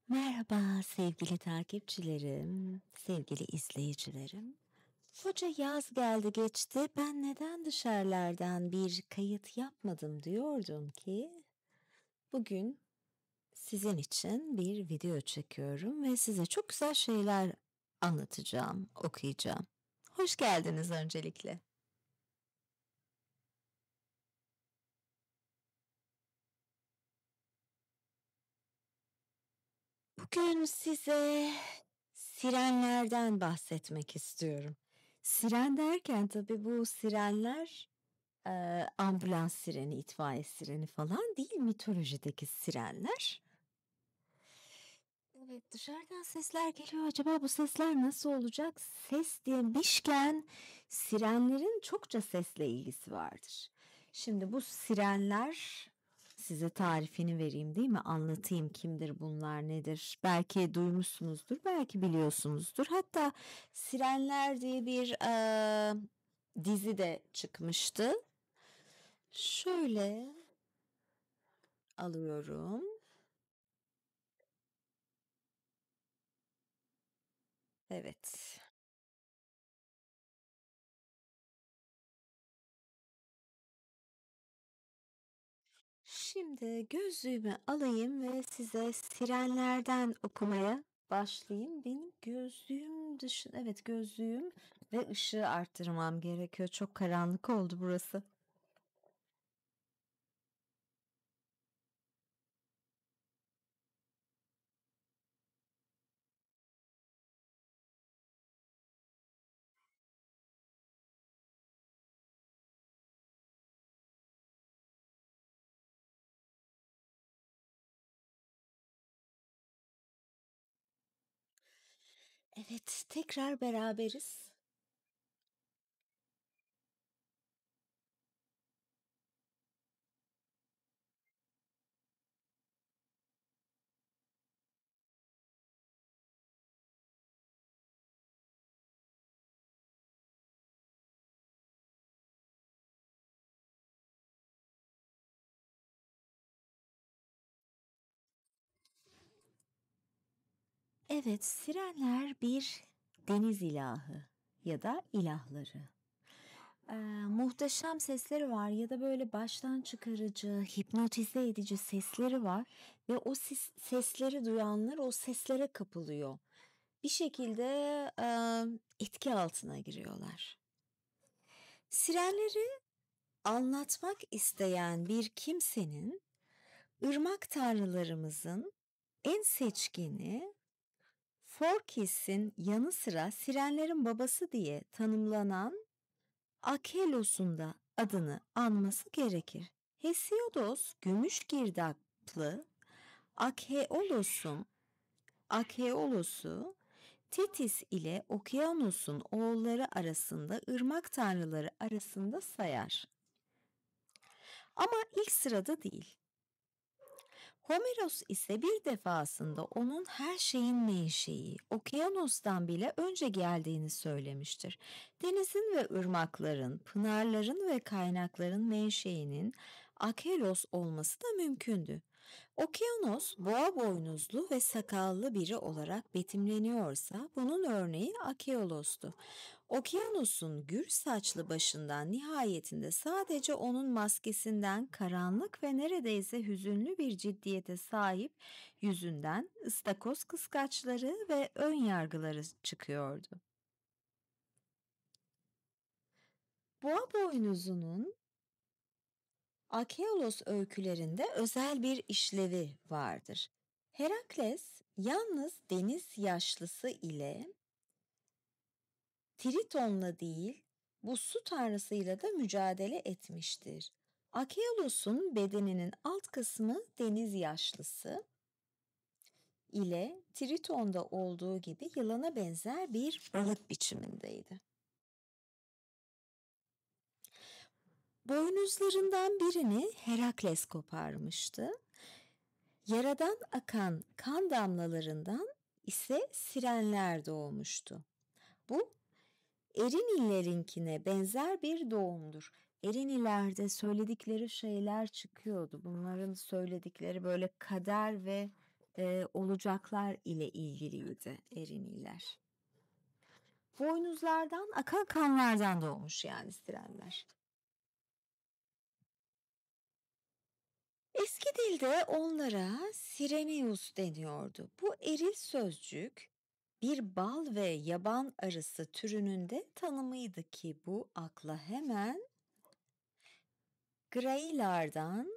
Merhaba sevgili takipçilerim, sevgili izleyicilerim. Koca yaz geldi geçti. Ben neden dışarılardan bir kayıt yapmadım diyordum ki bugün sizin için bir video çekiyorum ve size çok güzel şeyler anlatacağım, okuyacağım. Hoş geldiniz öncelikle. Bugün size sirenlerden bahsetmek istiyorum. Siren derken tabii bu sirenler ambulans sireni, itfaiye sireni falan değil, mitolojideki sirenler. Evet, dışarıdan sesler geliyor. Acaba bu sesler nasıl olacak? Ses demişken sirenlerin çokça sesle ilgisi vardır. Şimdi bu sirenler size tarifini vereyim değil mi? Anlatayım kimdir bunlar, nedir? Belki duymuşsunuzdur, belki biliyorsunuzdur. Hatta Sirenler diye bir dizi de çıkmıştı. Şöyle alıyorum. Evet. Şimdi gözlüğümü alayım ve size sirenlerden okumaya başlayayım. Benim gözlüğüm dışında, evet gözlüğüm ve ışığı arttırmam gerekiyor. Çok karanlık oldu burası. Evet, tekrar beraberiz. Evet, sirenler bir deniz ilahı ya da ilahları. Muhteşem sesleri var ya da böyle baştan çıkarıcı, hipnotize edici sesleri var ve o sesleri duyanlar o seslere kapılıyor. Bir şekilde etki altına giriyorlar. Sirenleri anlatmak isteyen bir kimsenin ırmak tanrılarımızın en seçkini Forkis'in yanı sıra sirenlerin babası diye tanımlanan Akelos'un da adını anması gerekir. Hesiodos gümüş girdaplı Akeolos'u Tetis ile Okyanos'un oğulları arasında ırmak tanrıları arasında sayar. Ama ilk sırada değil. Homeros ise bir defasında onun her şeyin menşei, okyanustan bile önce geldiğini söylemiştir. Denizin ve ırmakların, pınarların ve kaynakların menşeinin Akelos olması da mümkündü. Okyanos boğa boynuzlu ve sakallı biri olarak betimleniyorsa bunun örneği Akeolos'tu. Okyanus'un gür saçlı başından nihayetinde sadece onun maskesinden karanlık ve neredeyse hüzünlü bir ciddiyete sahip yüzünden ıstakoz kıskaçları ve ön yargıları çıkıyordu. Boğa boynuzunun Akeolos öykülerinde özel bir işlevi vardır. Herakles yalnız deniz yaşlısı ile Triton'la değil, bu su tanrısıyla da mücadele etmiştir. Akeolos'un bedeninin alt kısmı deniz yaşlısı ile Triton'da olduğu gibi yılana benzer bir balık biçimindeydi. Boynuzlarından birini Herakles koparmıştı. Yaradan akan kan damlalarından ise sirenler doğmuştu. Bu Erinillerinkine benzer bir doğumdur. Erinilerde söyledikleri şeyler çıkıyordu. Bunların söyledikleri böyle kader ve olacaklar ile ilgiliydi Eriniler. Boynuzlardan akan kanlardan doğmuş yani sirenler. Eski dilde onlara Sirenius deniyordu. Bu eril sözcük bir bal ve yaban arısı türünün de tanımıydı ki bu akla hemen Grailardan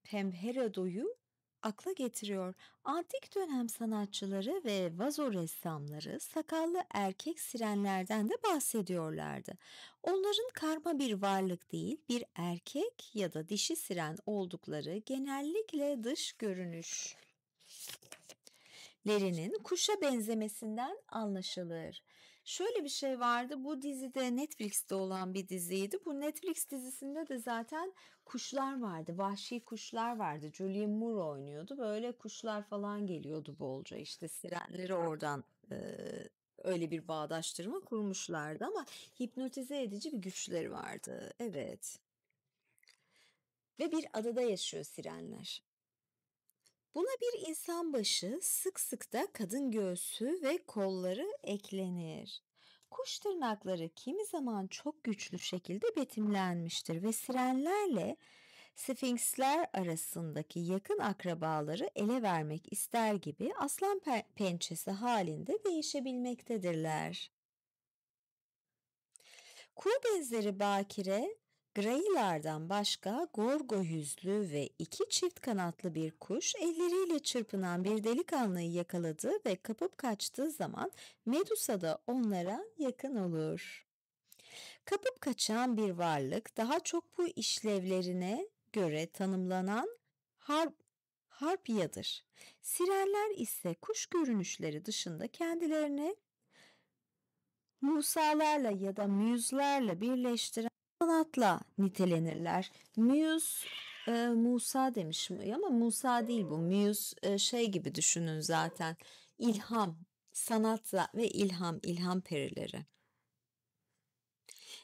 Pemherodo'yu akla getiriyor. Antik dönem sanatçıları ve vazo ressamları sakallı erkek sirenlerden de bahsediyorlardı. Onların karma bir varlık değil, bir erkek ya da dişi siren oldukları genellikle dış görünüşlerinin kuşa benzemesinden anlaşılır. Şöyle bir şey vardı, bu dizide Netflix'te olan bir diziydi. Bu Netflix dizisinde de zaten kuşlar vardı, vahşi kuşlar vardı. Julianne Moore oynuyordu. Böyle kuşlar falan geliyordu bolca. İşte sirenleri oradan öyle bir bağdaştırma kurmuşlardı ama hipnotize edici bir güçleri vardı. Evet. Ve bir adada yaşıyor sirenler. Buna bir insan başı, sık sık da kadın göğsü ve kolları eklenir. Kuş tırnakları kimi zaman çok güçlü şekilde betimlenmiştir ve sirenlerle sfinksler arasındaki yakın akrabaları ele vermek ister gibi aslan pençesi halinde değişebilmektedirler. Kuğu benzeri bakire, graylardan başka gorgo yüzlü ve iki çift kanatlı bir kuş elleriyle çırpınan bir delikanlıyı yakaladığı ve kapıp kaçtığı zaman Medusa da onlara yakın olur. Kapıp kaçan bir varlık daha çok bu işlevlerine göre tanımlanan harp harpiyadır. Sirenler ise kuş görünüşleri dışında kendilerini Musalarla ya da müzlerle birleştiren sanatla nitelenirler. Müz, Musa demişim ama Musa değil bu. Müz şey gibi düşünün zaten. İlham, sanatla ve ilham perileri.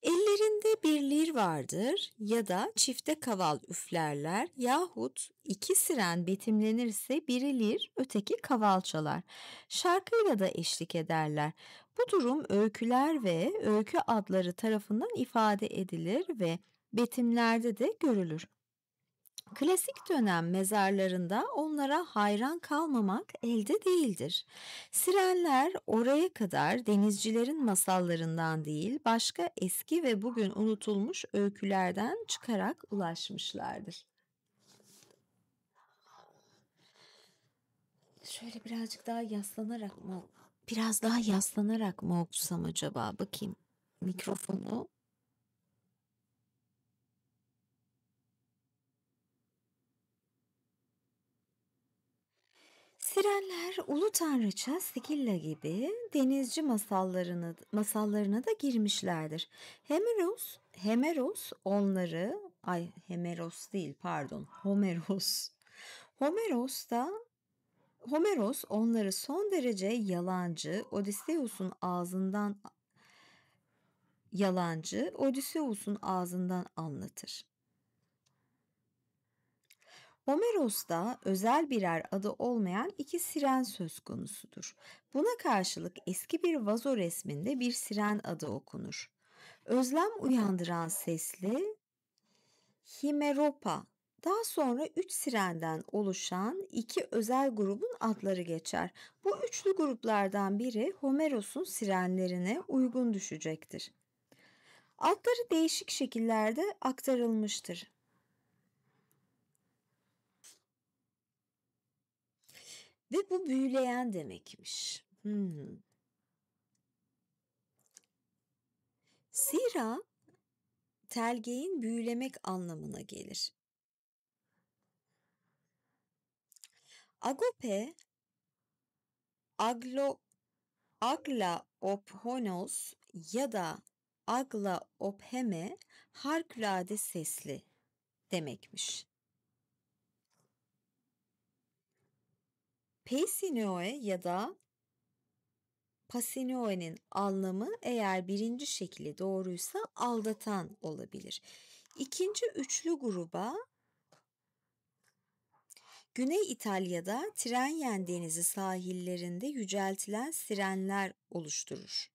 Ellerinde bir lir vardır ya da çifte kaval üflerler yahut iki siren betimlenirse biri lir öteki kaval çalar. Şarkıyla da eşlik ederler. Bu durum öyküler ve öykü adları tarafından ifade edilir ve betimlerde de görülür. Klasik dönem mezarlarında onlara hayran kalmamak elde değildir. Sirenler oraya kadar denizcilerin masallarından değil, başka eski ve bugün unutulmuş öykülerden çıkarak ulaşmışlardır. Şöyle biraz daha yaslanarak mı okusam acaba? Bakayım mikrofonu. Sirenler ulu tanrıça Sikilla gibi denizci masallarına da girmişlerdir. Hemeros değil pardon, Homeros da Homeros onları son derece yalancı Odysseus'un ağzından anlatır. Homeros'ta özel birer adı olmayan iki siren söz konusudur. Buna karşılık eski bir vazo resminde bir siren adı okunur. Özlem uyandıran sesli Himeropa. Daha sonra üç sirenden oluşan iki özel grubun adları geçer. Bu üçlü gruplardan biri Homeros'un sirenlerine uygun düşecektir. Adları değişik şekillerde aktarılmıştır. Ve bu büyüleyen demekmiş. Zira telgeğin büyülemek anlamına gelir. Agope, aglaophonos ya da aglaopheme harikulade sesli demekmiş. Peisinoe ya da Pasinoe'nin anlamı eğer birinci şekli doğruysa aldatan olabilir. İkinci üçlü gruba Güney İtalya'da Tyrrhenian Denizi sahillerinde yüceltilen sirenler oluşturur.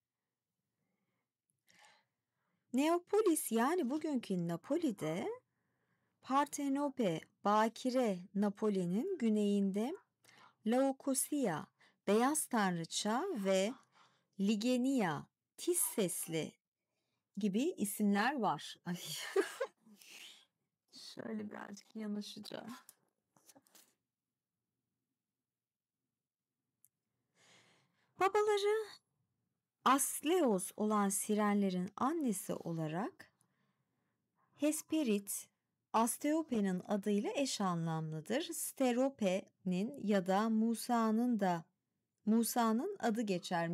Neapolis yani bugünkü Napoli'de Partenope, Bakire Napoli'nin güneyinde Laodikea, Beyaz Tanrıça ve Ligenia, tiz sesli gibi isimler var. Ay. Şöyle birazcık yanaşacağım. Babaları Asleos olan sirenlerin annesi olarak Hesperit, Asteope'nin adıyla eş anlamlıdır. Sterope'nin ya da Musa'nın adı geçer.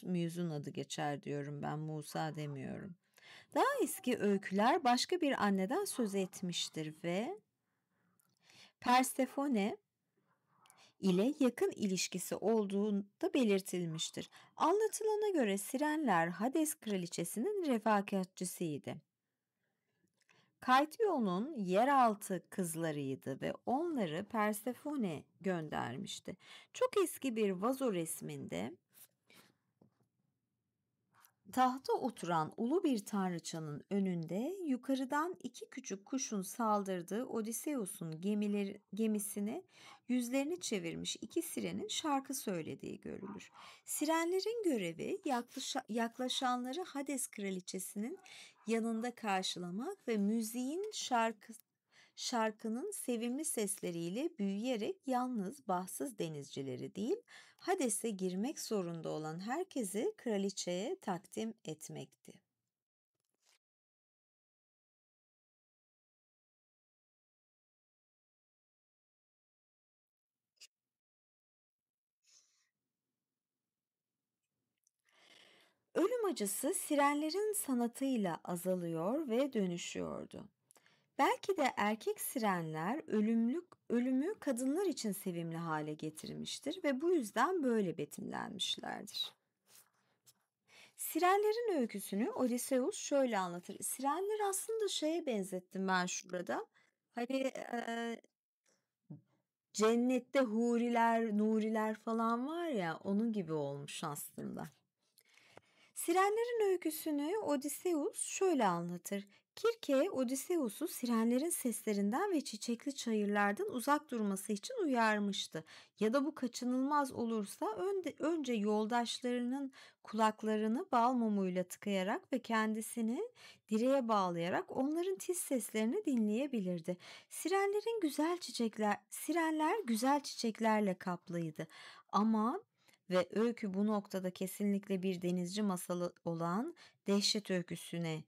Muse'un adı geçer diyorum ben. Musa demiyorum. Daha eski öyküler başka bir anneden söz etmiştir ve Persefone ile yakın ilişkisi olduğu da belirtilmiştir. Anlatılana göre sirenler Hades kraliçesinin refakatçisiydi. Kaytyo'nun yeraltı kızlarıydı ve onları Persefone göndermişti. Çok eski bir vazo resminde tahta oturan ulu bir tanrıçanın önünde yukarıdan iki küçük kuşun saldırdığı Odysseus'un gemisine yüzlerini çevirmiş iki sirenin şarkı söylediği görülür. Sirenlerin görevi yaklaşanları Hades kraliçesinin yanında karşılamak ve müziğin şarkının sevimli sesleriyle büyüyerek yalnız bahtsız denizcileri değil, Hades'e girmek zorunda olan herkesi kraliçeye takdim etmekti. Ölüm acısı sirenlerin sanatıyla azalıyor ve dönüşüyordu. Belki de erkek sirenler ölümü kadınlar için sevimli hale getirmiştir ve bu yüzden böyle betimlenmişlerdir. Sirenlerin öyküsünü Odysseus şöyle anlatır. Sirenleri aslında şeye benzettim ben şurada. Hani cennette huriler, nuriler falan var ya onun gibi olmuş aslında. Sirenlerin öyküsünü Odysseus şöyle anlatır. Kirke Odysseus'u sirenlerin seslerinden ve çiçekli çayırlardan uzak durması için uyarmıştı. Ya da bu kaçınılmaz olursa önce yoldaşlarının kulaklarını bal mumuyla tıkayarak ve kendisini direğe bağlayarak onların tiz seslerini dinleyebilirdi. Sirenler güzel çiçeklerle kaplıydı. Ama ve öykü bu noktada kesinlikle bir denizci masalı olan dehşet öyküsüne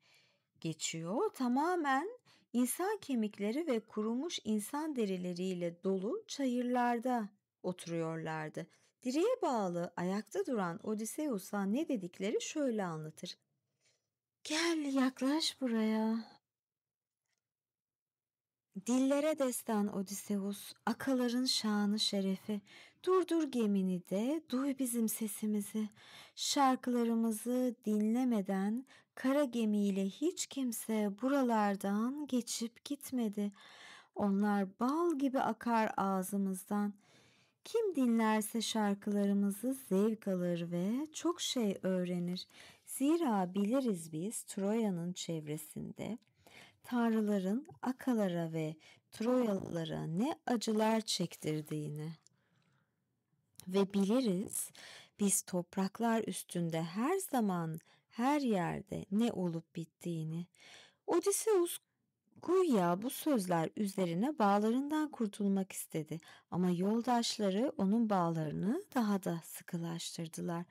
geçiyor. Tamamen insan kemikleri ve kurumuş insan derileriyle dolu çayırlarda oturuyorlardı. Direğe bağlı ayakta duran Odysseus'a ne dedikleri şöyle anlatır. Gel yaklaş buraya. Dillere destan Odysseus, akaların şanı şerefi, durdur gemini de duy bizim sesimizi. Şarkılarımızı dinlemeden kara gemiyle hiç kimse buralardan geçip gitmedi. Onlar bal gibi akar ağzımızdan. Kim dinlerse şarkılarımızı zevk alır ve çok şey öğrenir. Zira biliriz biz Troya'nın çevresinde tanrıların Akalara ve Troyalılara ne acılar çektirdiğini ve biliriz biz topraklar üstünde her zaman her yerde ne olup bittiğini. Odysseus güya bu sözler üzerine bağlarından kurtulmak istedi ama yoldaşları onun bağlarını daha da sıkılaştırdılar.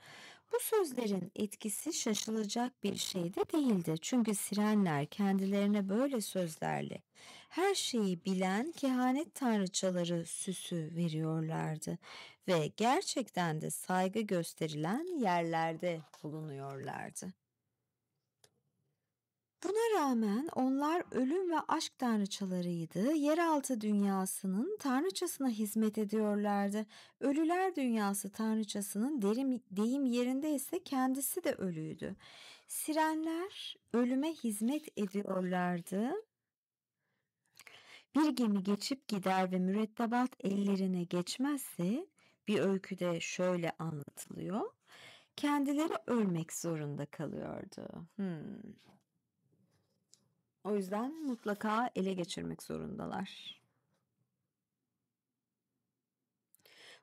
Bu sözlerin etkisi şaşılacak bir şey de değildi. Çünkü sirenler kendilerine böyle sözlerle her şeyi bilen kehanet tanrıçaları süsü veriyorlardı ve gerçekten de saygı gösterilen yerlerde bulunuyorlardı. Buna rağmen onlar ölüm ve aşk tanrıçalarıydı. Yeraltı dünyasının tanrıçasına hizmet ediyorlardı. Ölüler dünyası tanrıçasının deyim yerinde ise kendisi de ölüydü. Sirenler ölüme hizmet ediyorlardı Bir gemi geçip gider ve mürettebat ellerine geçmezse bir öyküde şöyle anlatılıyor. Kendileri ölmek zorunda kalıyordu. O yüzden mutlaka ele geçirmek zorundalar.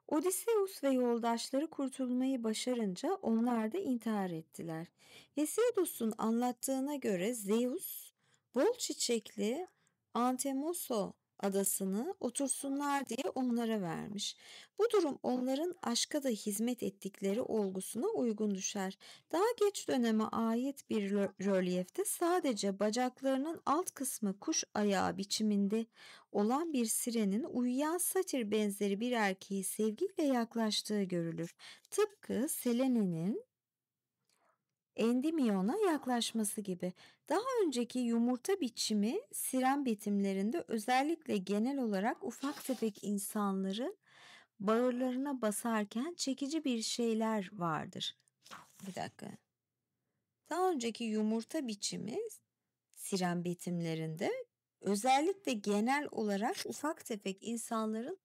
Odysseus ve yoldaşları kurtulmayı başarınca onlar da intihar ettiler. Hesiodos'un anlattığına göre Zeus, bol çiçekli Antemoso adasını otursunlar diye onlara vermiş. Bu durum onların aşka da hizmet ettikleri olgusuna uygun düşer. Daha geç döneme ait bir rölyefte sadece bacaklarının alt kısmı kuş ayağı biçiminde olan bir sirenin uyuyan satir benzeri bir erkeği sevgiyle yaklaştığı görülür. Tıpkı Selene'nin Endymion'a yaklaşması gibi. Daha önceki yumurta biçimi siren betimlerinde özellikle genel olarak ufak tefek insanları bağırlarına basarken çekici bir şeyler vardır. Bir dakika. Daha önceki yumurta biçimi siren betimlerinde özellikle genel olarak ufak tefek insanların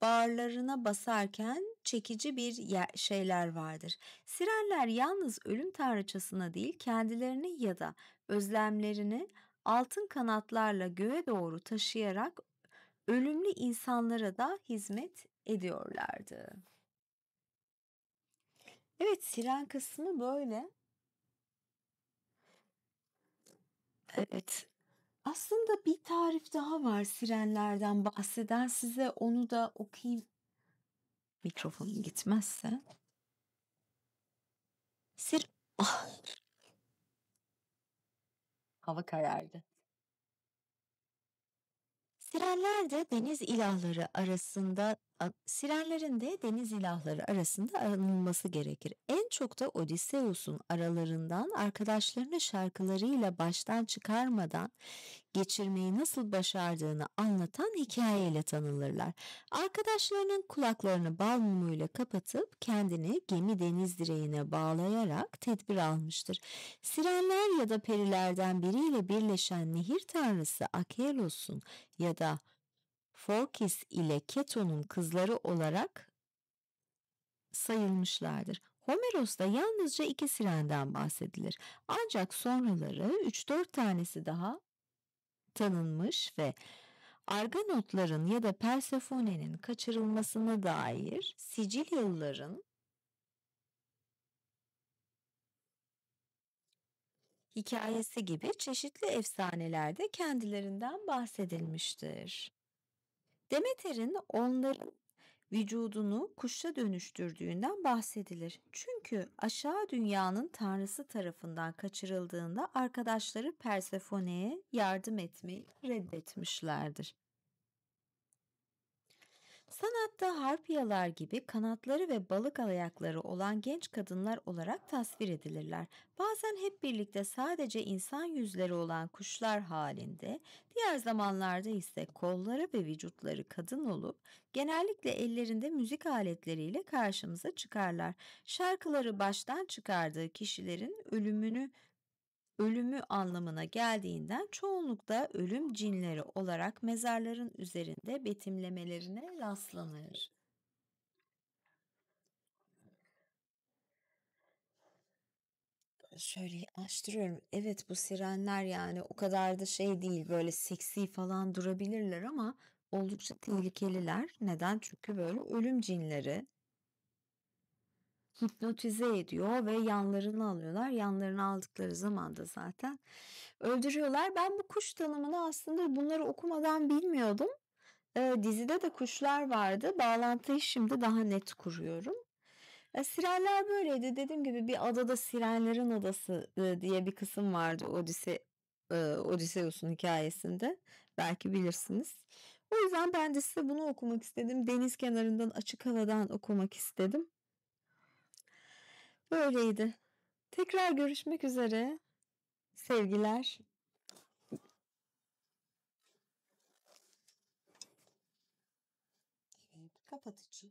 bağırlarına basarken çekici bir şeyler vardır. Sirenler yalnız ölüm tanrıçasına değil kendilerini ya da özlemlerini altın kanatlarla göğe doğru taşıyarak ölümlü insanlara da hizmet ediyorlardı. Evet, siren kısmı böyle. Evet. Aslında bir tarif daha var sirenlerden bahseden, size onu da okuyayım. Mikrofonum gitmezse. Sir Hava karardı. Sirenlerin de deniz ilahları arasında anılması gerekir. En çok da Odysseus'un aralarından arkadaşlarını şarkılarıyla baştan çıkarmadan geçirmeyi nasıl başardığını anlatan hikayeyle tanınırlar. Arkadaşlarının kulaklarını bal mumuyla kapatıp kendini gemi deniz direğine bağlayarak tedbir almıştır. Sirenler ya da perilerden biriyle birleşen nehir tanrısı Akelos'un ya da Phorkys ile Keto'nun kızları olarak sayılmışlardır. Homeros'ta yalnızca 2 sirenden bahsedilir. Ancak sonraları 3-4 tanesi daha tanınmış ve Argonotların ya da Persephone'nin kaçırılmasına dair Sicilyalıların hikayesi gibi çeşitli efsanelerde kendilerinden bahsedilmiştir. Demeter'in onların vücudunu kuşa dönüştürdüğünden bahsedilir. Çünkü aşağı dünyanın tanrısı tarafından kaçırıldığında arkadaşları Persephone'ye yardım etmeyi reddetmişlerdir. Sanatta harpiyalar gibi kanatları ve balık ayakları olan genç kadınlar olarak tasvir edilirler. Bazen hep birlikte sadece insan yüzleri olan kuşlar halinde, diğer zamanlarda ise kolları ve vücutları kadın olup genellikle ellerinde müzik aletleriyle karşımıza çıkarlar. Şarkıları baştan çıkardığı kişilerin ölümü anlamına geldiğinden çoğunlukla ölüm cinleri olarak mezarların üzerinde betimlemelerine rastlanır. Şöyle açtırıyorum. Evet, bu sirenler yani o kadar da şey değil, böyle seksi falan durabilirler ama oldukça tehlikeliler. Neden? Çünkü böyle ölüm cinleri hipnotize ediyor ve yanlarını alıyorlar. Yanlarını aldıkları zaman da zaten öldürüyorlar. Ben bu kuş tanımını aslında bunları okumadan bilmiyordum. Dizide de kuşlar vardı. Bağlantıyı şimdi daha net kuruyorum. Sirenler böyleydi. Dediğim gibi bir adada Sirenlerin Adası diye bir kısım vardı Odysseus'un hikayesinde. Belki bilirsiniz. O yüzden ben de size bunu okumak istedim. Deniz kenarından, açık havadan okumak istedim. Böyleydi. Tekrar görüşmek üzere. Sevgiler. Evet, kapatıcı.